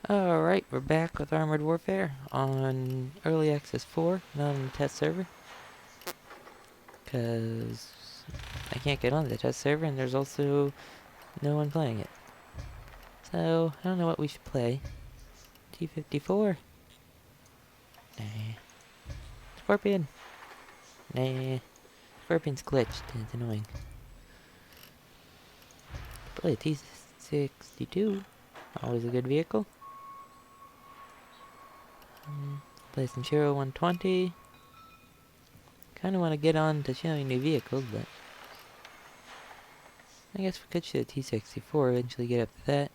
Alright, we're back with Armored Warfare on Early Access 4, not on the test server. Because I can't get on the test server and there's also no one playing it. So, I don't know what we should play. T-54? Nah. Scorpion? Nah. Scorpion's glitched and it's annoying. Play a T-62. Always a good vehicle. Play Centuaro 120. Kinda wanna get on to showing new vehicles, but I guess we could shoot a T-64, eventually get up to that.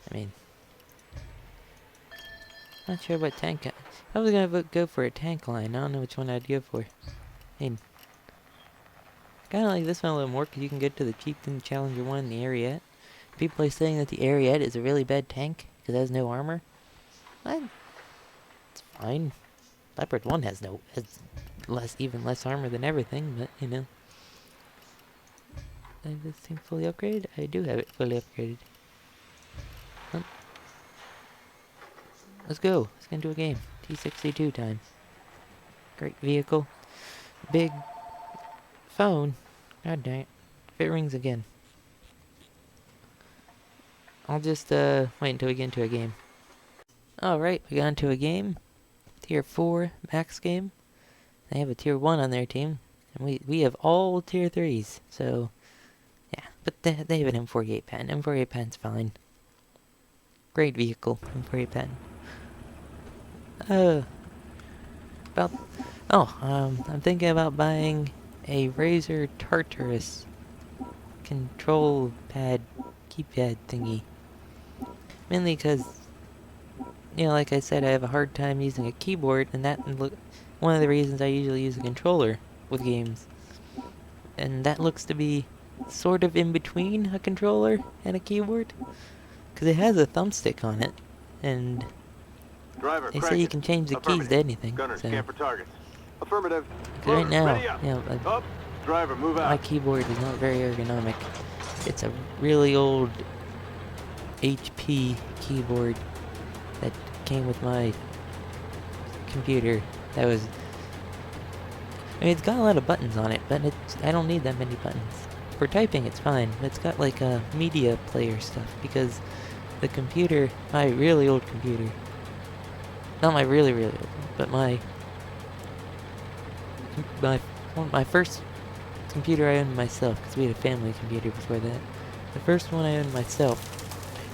I mean, not sure what tank I was gonna go for a tank line. I don't know which one I'd go for. I mean, kinda like this one a little more, because you can get to the Chieftain Challenger 1 in the Ariete. People are saying that the Ariete is a really bad tank, because it has no armor. It's fine. Leopard 1 has even less armor than everything, but, you know. Is this thing fully upgraded? I do have it fully upgraded. Let's go. Let's get into a game. T-62 time. Great vehicle. Big phone. God dang it. If it rings again. I'll just wait until we get into a game. Alright, we got into a game. Tier 4 max game. They have a tier 1 on their team. And we have all tier 3s. So, yeah. But they have an M48 pen. M48 pen's fine. Great vehicle. M48 pen. I'm thinking about buying a Razer Tartarus control pad, keypad thingy. Mainly because, you know, like I said, I have a hard time using a keyboard, and one of the reasons I usually use a controller with games. And that looks to be sort of in between a controller and a keyboard, because it has a thumbstick on it, and Driver, they say you can change the keys to anything. Gunners, so. scan for targets. Affirmative. Because right now, Up. Driver, move out. my keyboard is not very ergonomic. It's a really old HP keyboard that came with my computer. I mean, it's got a lot of buttons on it, but I don't need that many buttons. For typing, it's fine. But it's got like a media player stuff, because the computer, my really old computer, not my really old, but my first computer I owned myself, because we had a family computer before that. The first one I owned myself,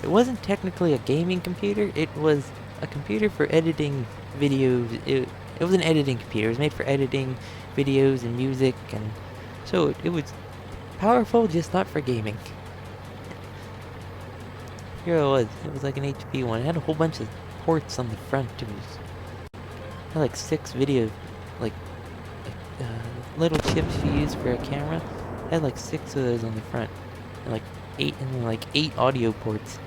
it wasn't technically a gaming computer, it was a computer for editing videos. It was an editing computer. It was made for editing videos and music, and so it was powerful, just not for gaming. Here it was. It was like an HP one. It had a whole bunch of ports on the front. It had like 6 video, little chips you use for a camera. It had like 6 of those on the front, and like 8 audio ports.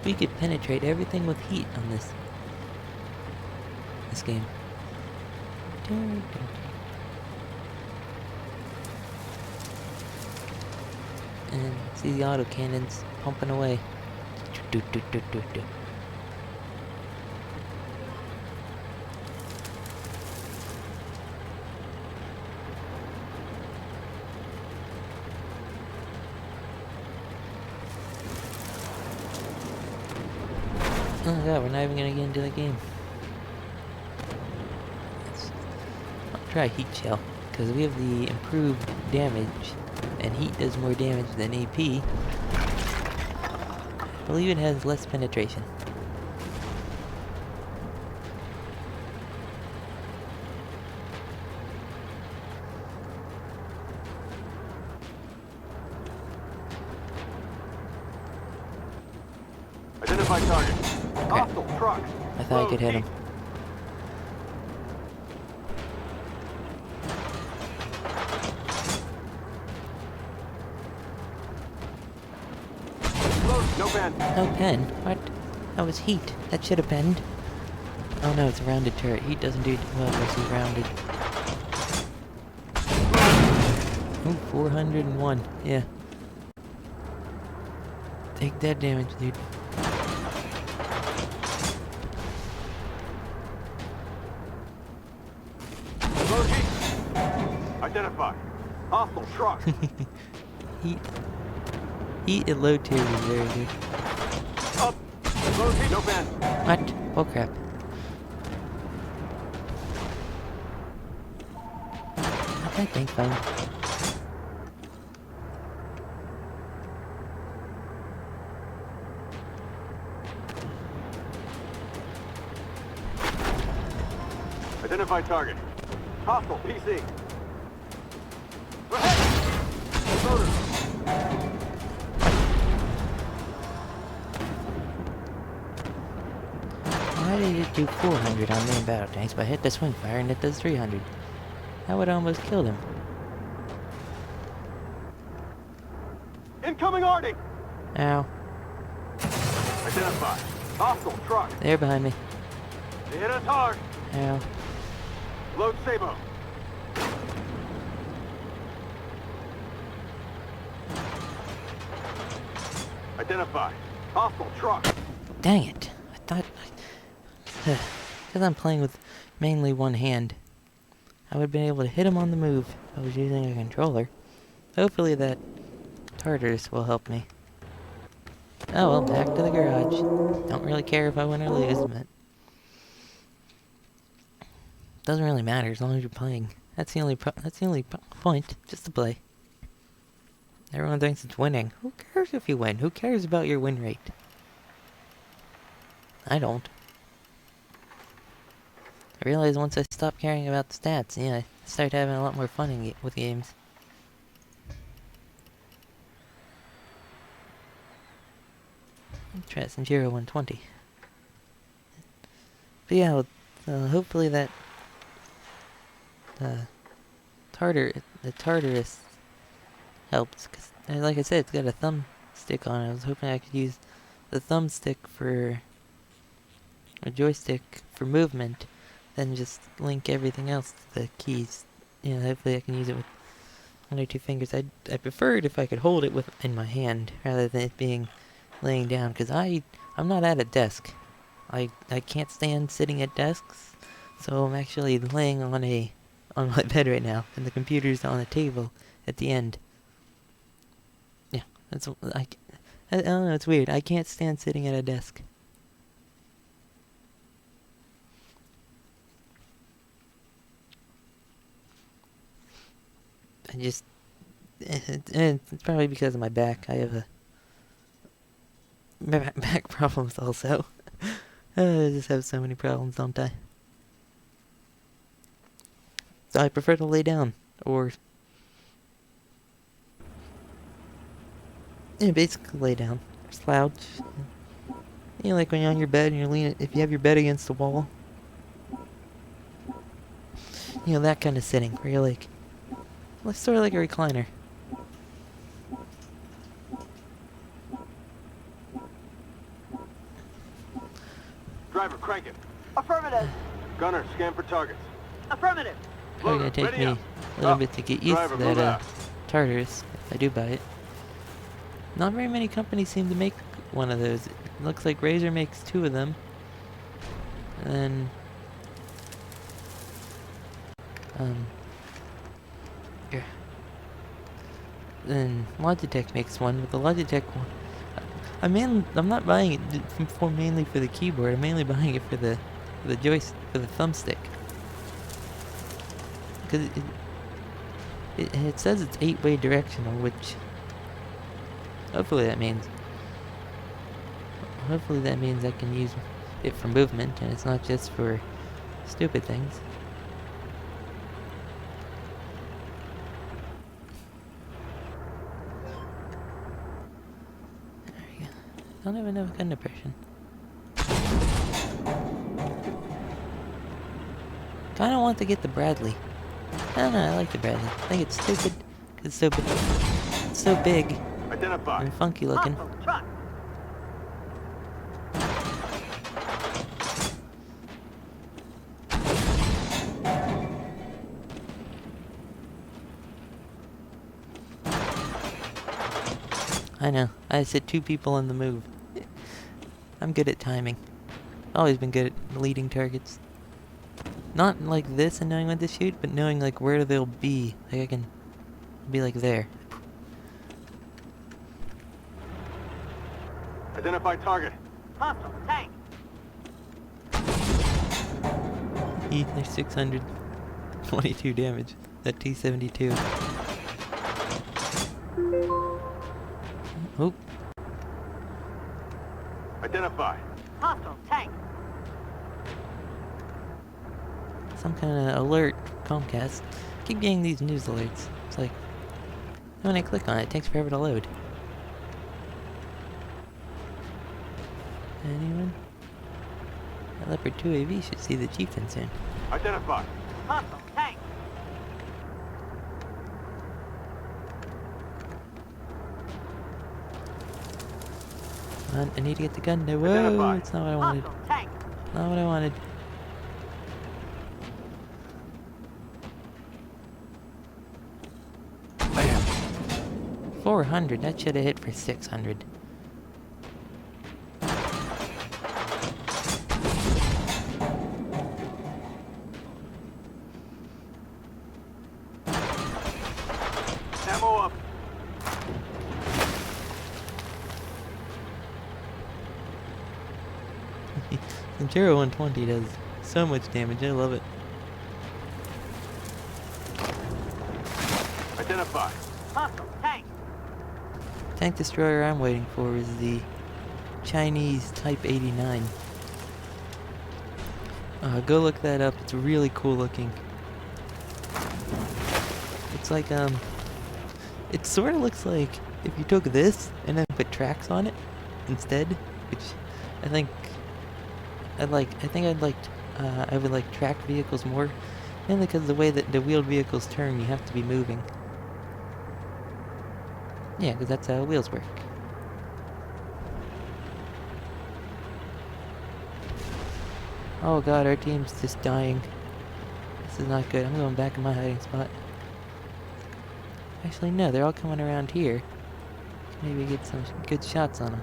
We could penetrate everything with heat on this game. And see the autocannons pumping away. Oh my god, we're not even gonna get into the game. I'll try heat shell, because we have the improved damage, and heat does more damage than AP. I believe it has less penetration. Identify target. Crap. Hostile trucks. I thought I could hit him. No pen. No pen? What? That was heat. That should have penned. Oh no, it's a rounded turret. Heat doesn't do well versus rounded. 401. Yeah. Take that damage, dude. Load heat. Identify. Hostile truck. Heat. Heat at low tier is very good. Up. Load heat. No bend. What? Oh crap. How'd that thing phone? Identify target. Hostile PC. Ahead. Loader. Why did it do 400 on main battle tanks, but I hit the swing fire and it does 300? That would almost killed him. Incoming Artie. Ow. Identify. Hostile truck. They're behind me. They hit us hard. Ow. Load Sabo. Identify. Hostile truck. Dang it. I thought... Because I'm playing with mainly one hand, I would have been able to hit him on the move if I was using a controller. Hopefully that Tartarus will help me. Oh well, back to the garage. Don't really care if I win or lose, but... Doesn't really matter as long as you're playing. That's the only point, just to play. Everyone thinks it's winning. Who cares if you win? Who cares about your win rate? I don't. I realized once I stopped caring about the stats, yeah, I started having a lot more fun with games. Try Centuaro 120. But yeah, hopefully that the Tartarus helped, because like I said, it's got a thumbstick on it. I was hoping I could use the thumbstick for a joystick for movement, then just link everything else to the keys. You know, hopefully I can use it with one or two fingers. I prefer it if I could hold it in my hand rather than it being laying down, because I'm not at a desk. I can't stand sitting at desks, so I'm actually laying on my bed right now, and the computer's on a table at the end. Yeah, I don't know, it's weird. I can't stand sitting at a desk. It's probably because of my back. I have back problems also. I just have so many problems, don't I? So I prefer to lay down, or... Yeah, basically lay down, or slouch. You know, like when you're on your bed and you're leaning, if you have your bed against the wall. You know, that kind of sitting, where you're like sort of like a recliner. Driver, crank it. Affirmative. Gunner, scan for targets. Affirmative. Probably gonna take me a little bit to get used to that Tartarus, if I do buy it. Not very many companies seem to make one of those. It looks like Razer makes 2 of them. And then Logitech makes one, but the Logitech one, I'm not buying it mainly for the keyboard. I'm mainly buying it for the joystick, for the thumbstick. Because it says it's 8-way directional, which hopefully that means I can use it for movement, and it's not just for stupid things. I don't even have gun depression. Kinda want to get the Bradley. I don't know, I like the Bradley. I think it's stupid. It's so big Identify. and funky looking. Hostile truck. I know. I sit 2 people on the move. I'm good at timing. Always been good at leading targets. Not like this and knowing when to shoot, but knowing like where they'll be. Like I can be like there. Identify target. Hostile tank. There's 622 damage. That T-62. Oh, Identify. Hostile tank. some kind of alert Comcast. Keep getting these news alerts. It's like, when I click on it, it takes forever to load. Anyone? That Leopard 2 AV should see the chieftain soon. Identify. Hostile tank. I need to get the gun. No, whoa, Identify. it's not what I wanted. Hostile tank. Not what I wanted. Bam. 400. That should have hit for 600. Ammo up. Centuaro 120 does so much damage. I love it. Identify. Hostile tank. Tank destroyer I'm waiting for is the Chinese Type 89. Go look that up. It's really cool looking. It's like, it sort of looks like if you took this and then put tracks on it instead, which I think I would like tracked vehicles more, mainly because the way that the wheeled vehicles turn, you have to be moving. Yeah, because that's how wheels work. Oh god, our team's just dying. This is not good. I'm going back in my hiding spot. Actually, no, they're all coming around here. Maybe get some good shots on them.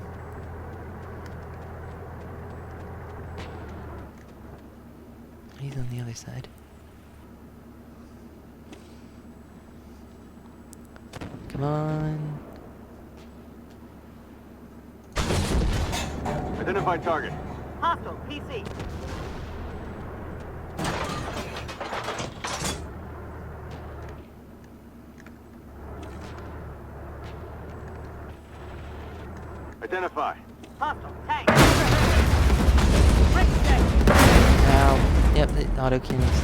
He's on the other side. Come on. Identify target. Hostile PC. Identify. Hostile tank. Ricochet. Ow. Yep, the auto kills.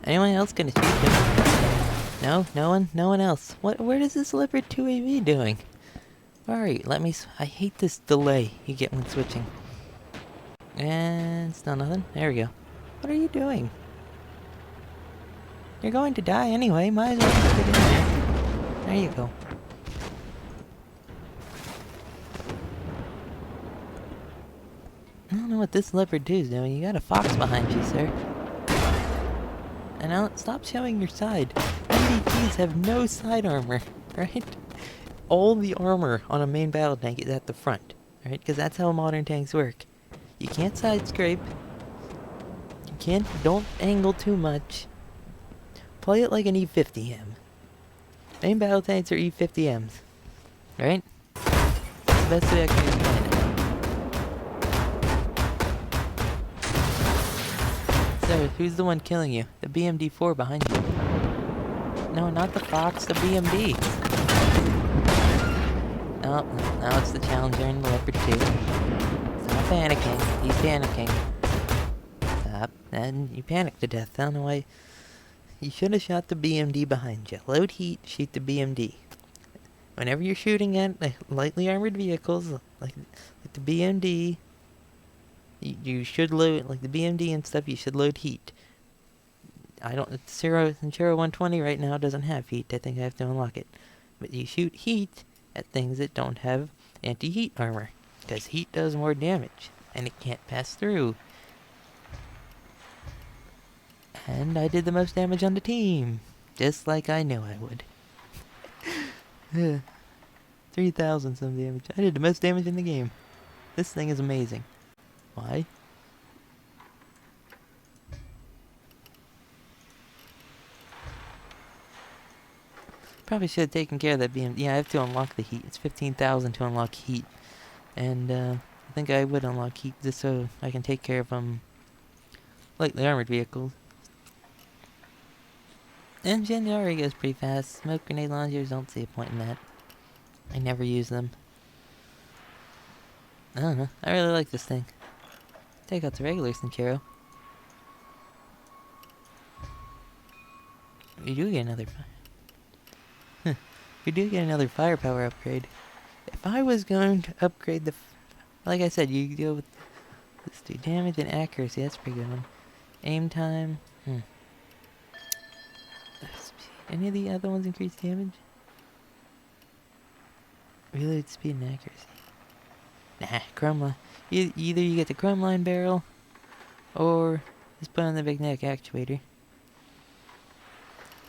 Anyone else gonna shoot him? No, no one else. Where is this Leopard 2 AV doing? Alright, I hate this delay you get when switching. And still nothing. There we go. What are you doing? You're going to die anyway, might as well just get in there. There you go. I don't know what this Leopard 2 is doing. You got a fox behind you, sir. And now, stop showing your side. MDTs have no side armor, right? All the armor on a main battle tank is at the front, right? Because that's how modern tanks work. You can't side scrape. Don't angle too much. Play it like an E50M. Main battle tanks are E50Ms, right? That's the best way I can explain it. So, who's the one killing you? The BMD-4 behind you. No, not the Fox, the BMD. Oh, now it's the Challenger and the Leopard 2. Stop panicking. He's panicking. Stop. And you panicked to death. I don't know why. You should have shot the BMD behind you. Load heat, shoot the BMD. Whenever you're shooting at lightly armored vehicles, like the BMD, you should load, like the BMD and stuff, you should load heat. Centuaro 120 right now doesn't have heat. I think I have to unlock it. But you shoot heat at things that don't have anti-heat armor. Because heat does more damage. And it can't pass through. And I did the most damage on the team. Just like I knew I would. 3,000 some damage. I did the most damage in the game. This thing is amazing. Why? Probably should have taken care of that BM. Yeah, I have to unlock the heat. It's 15,000 to unlock heat. And I think I would unlock heat just so I can take care of lightly armored vehicles. And Centuaro goes pretty fast. Smoke grenade launchers, don't see a point in that. I never use them. I don't know. I really like this thing. Take out the regular Centuaro. We do get another we do get another firepower upgrade. If I was going to upgrade the... like I said, you go with... let's do damage and accuracy. That's a pretty good one. Aim time. Any of the other ones increase damage? Reload speed and accuracy. Nah, chrome line. Either you get the chrome line barrel, or just put on the big neck actuator.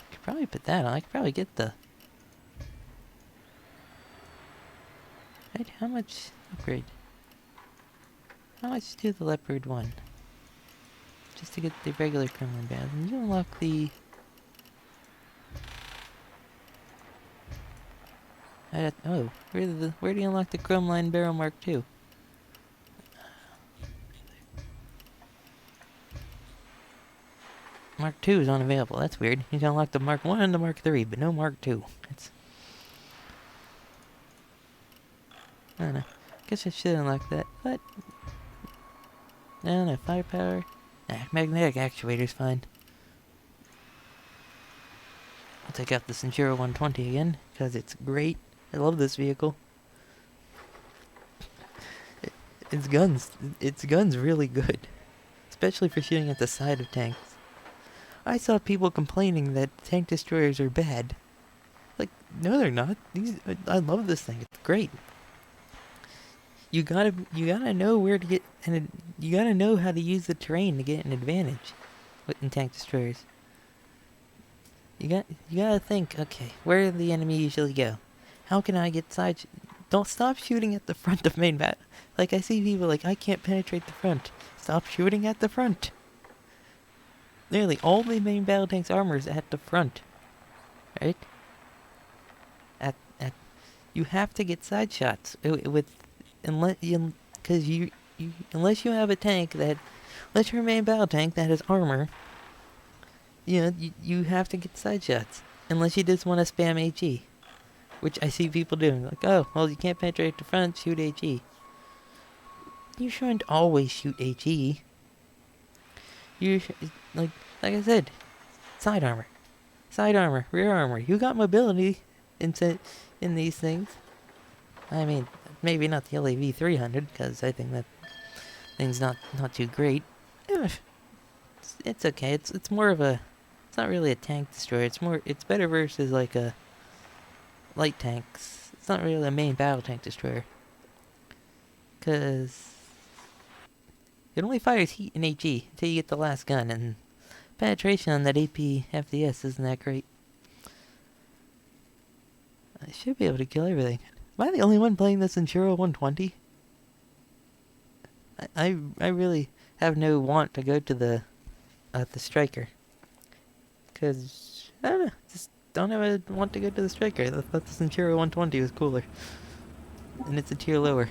Could probably put that on. I could probably get the... right, how much upgrade? How much do the leopard one? Just to get the regular chrome line barrel. And you unlock the... oh, where do you unlock the chrome line barrel Mark II? Mark II is unavailable. That's weird. You can unlock the Mark 1 and the Mark III, but no Mark II. It's... I don't know. Guess I should unlock that, but... I don't know. Firepower? Nah, magnetic actuator's fine. I'll take out the Centuaro 120 again, because it's great. I love this vehicle. Its gun's really good. Especially for shooting at the side of tanks. I saw people complaining that tank destroyers are bad. Like, no they're not. I love this thing. It's great. You gotta know where to get, and you gotta know how to use the terrain to get an advantage in tank destroyers. You gotta think, okay, where do the enemy usually go? How can I get side... don't stop shooting at the front of main battle. Like, I see people like, I can't penetrate the front. Stop shooting at the front. Nearly all the main battle tank's armor is at the front. Right? You have to get side shots unless you have a tank that... unless you're a main battle tank that has armor... you have to get side shots. Unless you just want to spam HE. Which I see people doing. Like, oh, well, you can't penetrate the front, shoot HE. You shouldn't always shoot HE. Like I said, side armor. Side armor, rear armor. You got mobility in these things. I mean, maybe not the LAV 300, because I think that thing's not too great. It's okay. It's more of a... it's not really a tank destroyer. It's better versus like a light tanks. It's not really a main battle tank destroyer. Because it only fires heat in HE until you get the last gun, and penetration on that AP FDS isn't that great. I should be able to kill everything. Am I the only one playing this Centuaro 120? I really have no want to go to the Striker. Because, I don't know, just don't ever want to go to the Striker. I thought the Centuaro 120 was cooler. And it's a tier lower.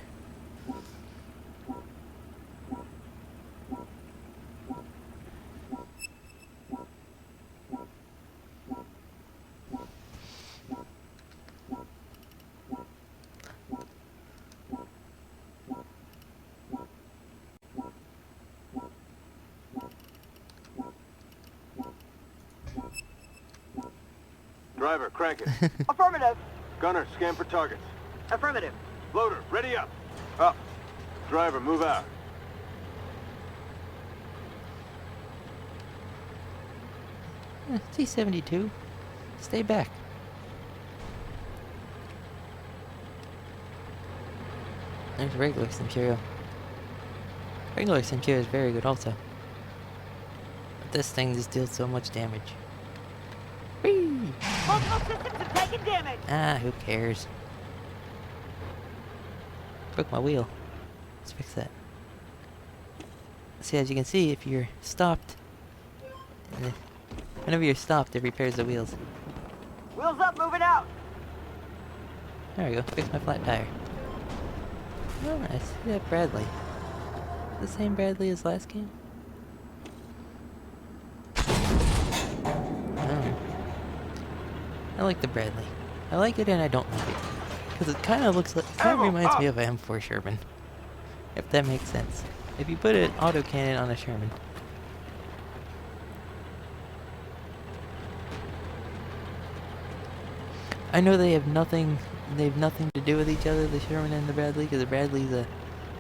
Driver, crank it. Affirmative. Gunner, scan for targets. Affirmative. Loader, ready up. Up. Driver, move out. T-72. Stay back. There's regular Centuaro. Regular Centuaro is very good also. This thing just deals so much damage. Whee! Multiple systems have taken damage. Ah, who cares? Broke my wheel. Let's fix that. See, as you can see, if you're stopped, whenever you're stopped, it repairs the wheels. Wheels up, moving out. There we go. Fix my flat tire. Oh, nice. See that Bradley. The same Bradley as last game? Oh. I like the Bradley. I like it and I don't like it. Because it kind of looks like, reminds me of an M4 Sherman. If that makes sense. If you put an autocannon on a Sherman. I know they have nothing to do with each other, the Sherman and the Bradley, because the Bradley's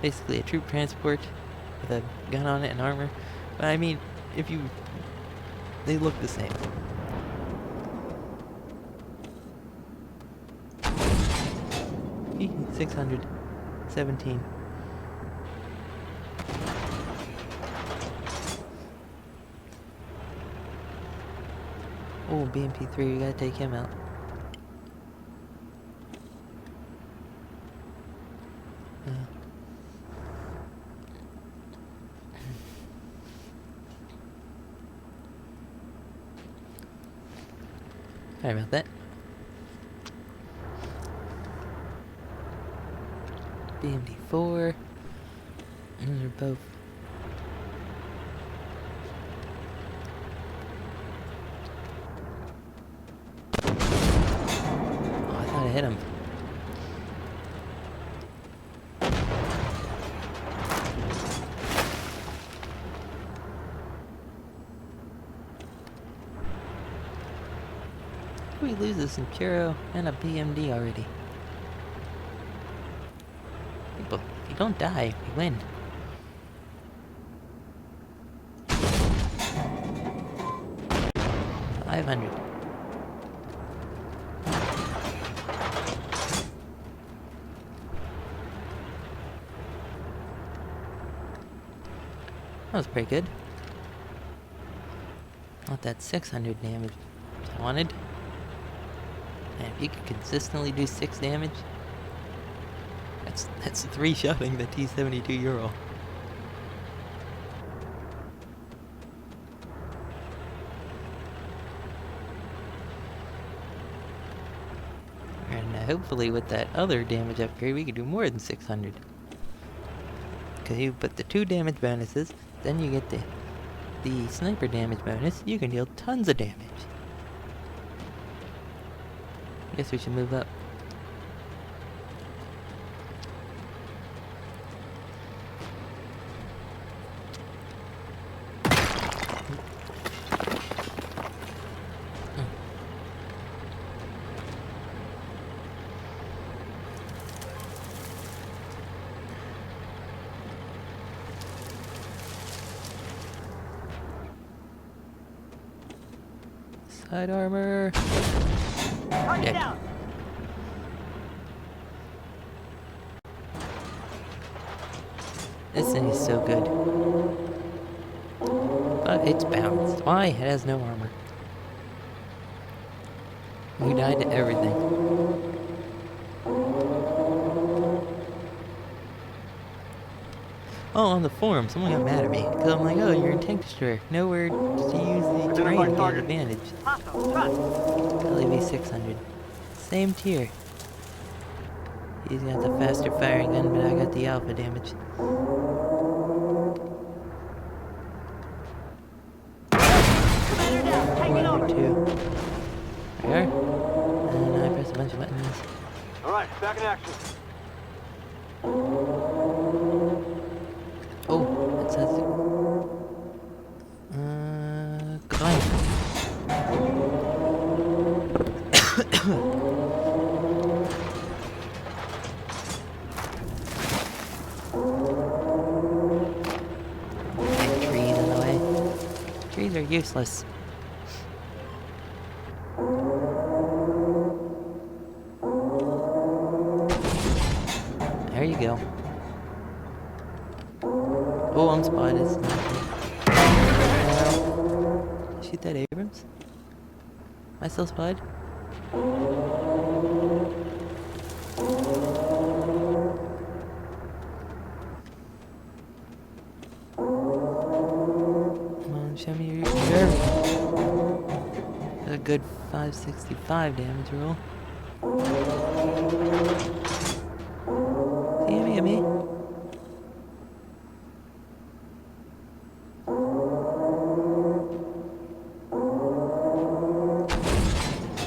basically a troop transport with a gun on it and armor. But I mean, they look the same. $617. Oh, BMP3, we gotta take him out. Sorry about that. BMD4. And they're both. Oh, I thought I hit him. We lose a Centuaro and a BMD already. People, if you don't die, we win. $500. That was pretty good. Not that 600 damage I wanted. And if you can consistently do 6 damage, that's 3-shotting the T-62 Euro. And hopefully with that other damage upgrade, we can do more than 600. Because you put the 2 damage bonuses, then you get the sniper damage bonus, you can deal tons of damage. I guess we should move up. Side armor. Target down. This thing is so good. But it's balanced. Why? It has no armor. We died to everything. Oh, on the forum, someone got mad at me. Because I'm like, oh, you're in tank destroyer. Nowhere to use the terrain to get advantage. Hostile truck. LAV 600. Same tier. He's got the faster firing gun, but I got the alpha damage. Commander down. Taking over. 2. There we are. And I press a bunch of buttons. Alright, back in action. Oh, it says... goodbye. Big trees in the way. Trees are useless. There you go. Oh, I'm spotted. shoot that Abrams? Am I still spied? Come on, show me your a good 565 damage roll. Is he aiming at me?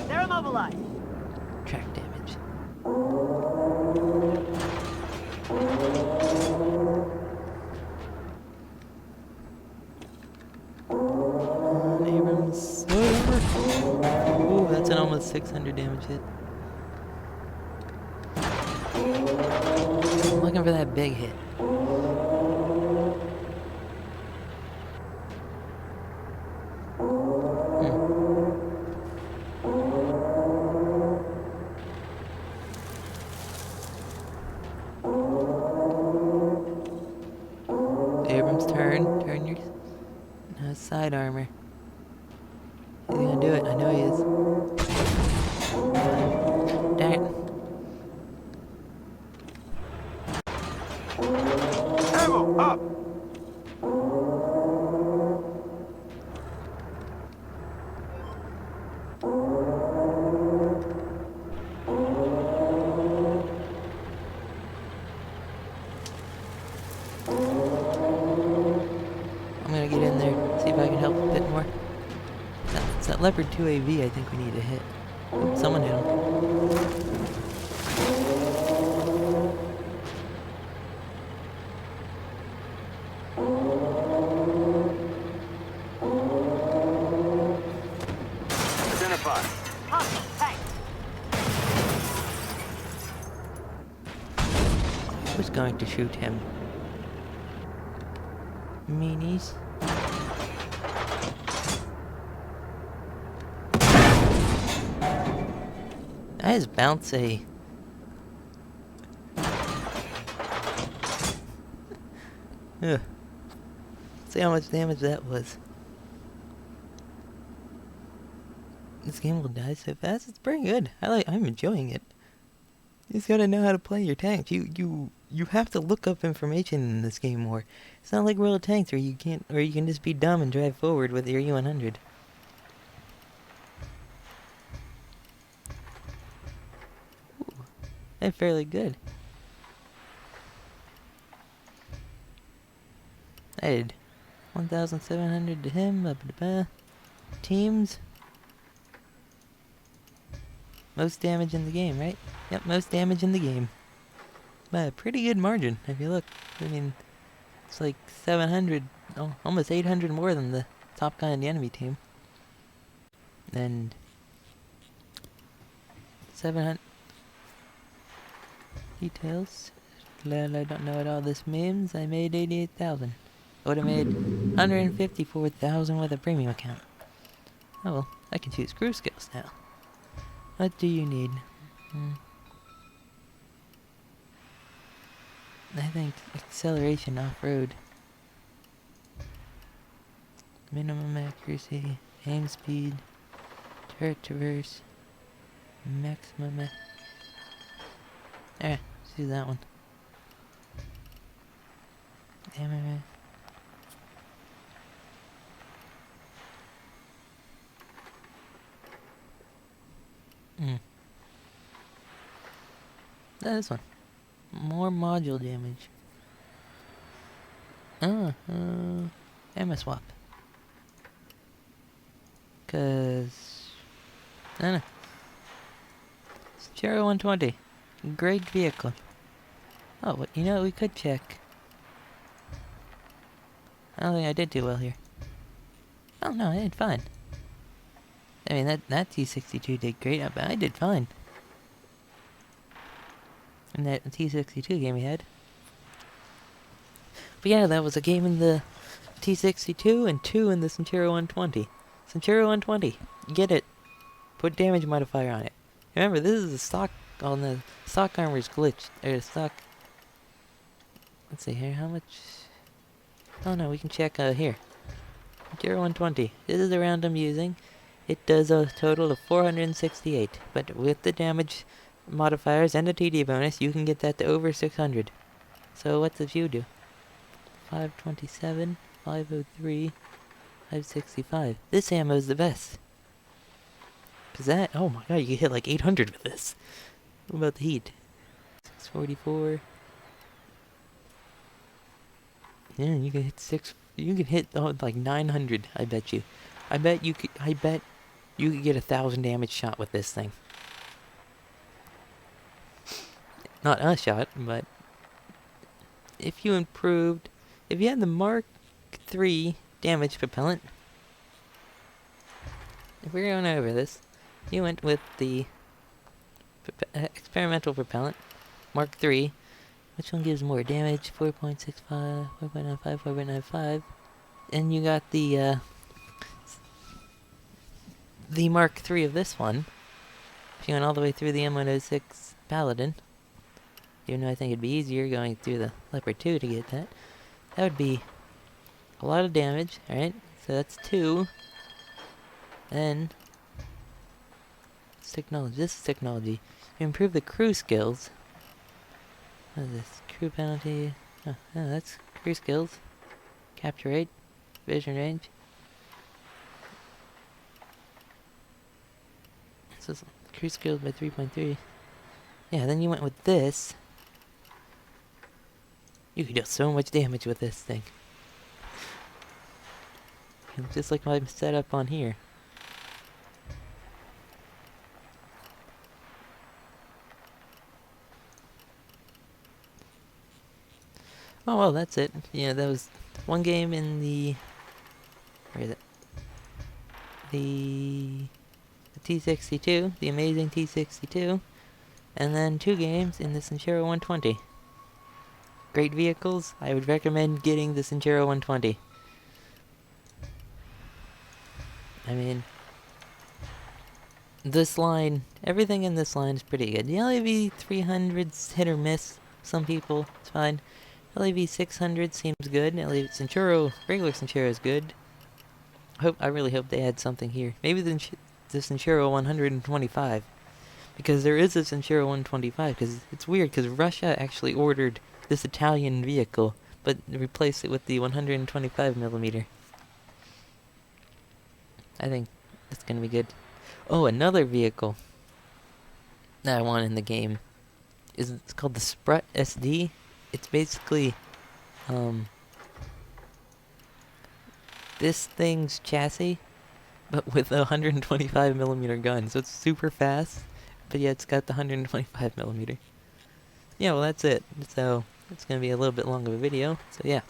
They're immobilized. Track damage. Abrams. Ooh, that's an almost 600 damage hit. I'm looking for that big hit. Abrams, turn your side armor. He's gonna do it. I know he is. Dang it. Ammo, up! I'm gonna get in there, see if I can help a bit more. It's that Leopard 2 AV I think we need to hit. Oops, someone hit him. Identify. Hostile tank. I was going to shoot him. Meanies. That is bouncy. Ugh. See how much damage that was. This game will die so fast. It's pretty good. I'm enjoying it. You just gotta know how to play your tanks. You have to look up information in this game more. It's not like World of Tanks where you can just be dumb and drive forward with your E100. Ooh, that's fairly good. I did 1,700 to him. Teams. Most damage in the game, right? Yep, most damage in the game. By a pretty good margin, if you look. I mean, it's like 700, almost 800 more than the top guy in the enemy team. And 700 details. Glad I don't know what all this means. I made 88,000. I would have made 154,000 with a premium account. Oh well, I can choose crew skills now. What do you need? I think acceleration off-road. Minimum accuracy, aim speed, turret traverse, maximum. Let's do that one. Damn. This one. More module damage. Ammo swap. Cause I don't know. Centuaro 120. Great vehicle. Oh, you know, we could check. I don't think I did too well here. Oh no, I did fine. I mean, that T-62 did great, but I did fine. And that T-62 game we had. But yeah, that was a game in the T-62 and 2 in the Centuaro 120. Centuaro 120. Get it. Put damage modifier on it. Remember, this is the stock on the stock armor's glitched. Or stock. Let's see here, how much. Oh no, we can check here. Centuaro 120. This is the round I'm using. It does a total of 468, but with the damage modifiers and a TD bonus, you can get that to over 600. So what's the view do? 527, 503, 565. This ammo is the best. Cause that, oh my god, you can hit like 800 with this. What about the heat? 644. Yeah, you can hit you can hit like 900, I bet you. I bet you could get 1,000 damage shot with this thing. Not a shot, but if you had the Mark III damage propellant, if we're going over this, you went with the experimental propellant, Mark III, which one gives more damage? 4.65, 4.95, 4.95, and you got the Mark III of this one. If you went all the way through the M106 Paladin, even though I think it'd be easier going through the Leopard 2 to get that, that would be a lot of damage, alright? So that's 2. Then, technology. This is technology. You improve the crew skills. What is this? Crew penalty. Oh, that's crew skills. Capture rate. Vision range. This is crew skills by 3.3. Yeah, then you went with this. You could do so much damage with this thing. Just like my setup on here. Oh well, that's it. Yeah, that was one game in the... Where is it? The T-62, the amazing T-62. And then 2 games in the Centuaro 120. Great vehicles. I would recommend getting the Centuaro 120. I mean, this line, everything in this line is pretty good. The LAV 300's hit or miss. Some people, it's fine. LAV 600 seems good. LAV Centuaro, regular Centuaro is good. I really hope they add something here. Maybe the Centuaro 125. Because there is a Centuaro 125, because it's weird, because Russia actually ordered this Italian vehicle, but replaced it with the 125mm. I think it's gonna be good. Oh, another vehicle that I want in the game it's called the Sprut SD. It's basically, this thing's chassis, but with a 125mm gun, so it's super fast. But yeah, it's got the 125mm. Yeah, well that's it. So, it's gonna be a little bit long of a video. So yeah.